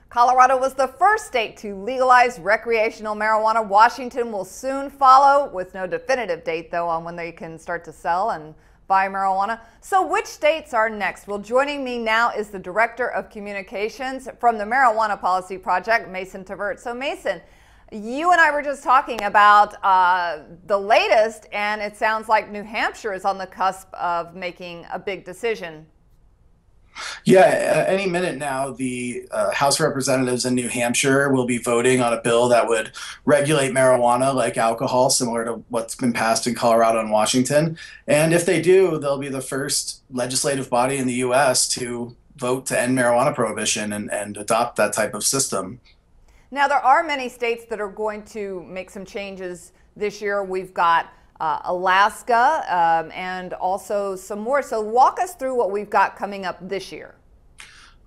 Colorado was the first state to legalize recreational marijuana. Washington will soon follow, with no definitive date, though, on when they can start to sell and buy marijuana. So which states are next? Well, joining me now is the Director of Communications from the Marijuana Policy Project, Mason Tvert. So Mason, you and I were just talking about the latest, and it sounds like New Hampshire is on the cusp of making a big decision. Yeah, any minute now, the House of Representatives in New Hampshire will be voting on a bill that would regulate marijuana like alcohol, similar to what's been passed in Colorado and Washington. And if they do, they'll be the first legislative body in the U.S. to vote to end marijuana prohibition and adopt that type of system. Now, there are many states that are going to make some changes this year. We've got Alaska, and also some more. So walk us through what we've got coming up this year.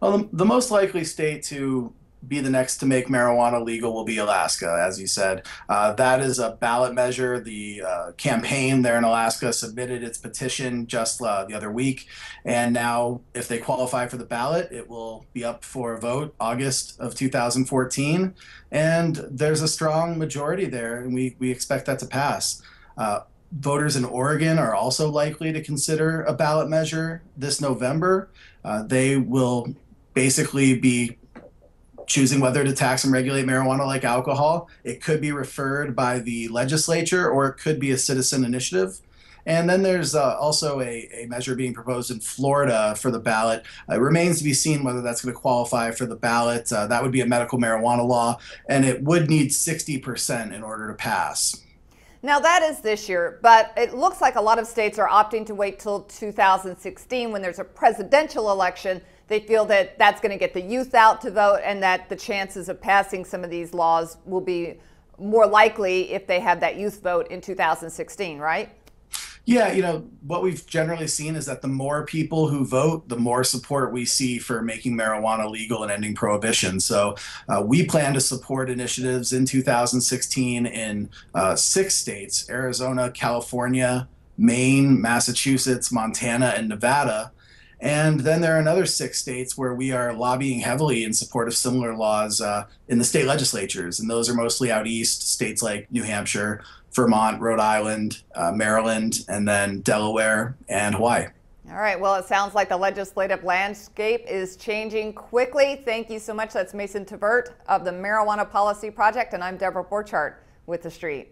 Well, the most likely state to be the next to make marijuana legal will be Alaska, as you said. That is a ballot measure. The campaign there in Alaska submitted its petition just the other week. And now, if they qualify for the ballot, it will be up for a vote August of 2014. And there's a strong majority there, and we expect that to pass. Voters in Oregon are also likely to consider a ballot measure this November. They will basically be choosing whether to tax and regulate marijuana like alcohol. It could be referred by the legislature, or it could be a citizen initiative. And then there's also a measure being proposed in Florida for the ballot. It remains to be seen whether that's going to qualify for the ballot. That would be a medical marijuana law, and it would need 60% in order to pass. Now that is this year, but it looks like a lot of states are opting to wait till 2016 when there's a presidential election. They feel that that's going to get the youth out to vote, and that the chances of passing some of these laws will be more likely if they have that youth vote in 2016, right? Yeah, what we've generally seen is that the more people who vote, the more support we see for making marijuana legal and ending prohibition. So we plan to support initiatives in 2016 in 6 states: Arizona, California, Maine, Massachusetts, Montana, and Nevada. And then there are another 6 states where we are lobbying heavily in support of similar laws in the state legislatures. And those are mostly out east, states like New Hampshire, Vermont, Rhode Island, Maryland, and then Delaware and Hawaii. All right. Well, it sounds like the legislative landscape is changing quickly. Thank you so much. That's Mason Tvert of the Marijuana Policy Project, and I'm Debra Borchardt with TheStreet.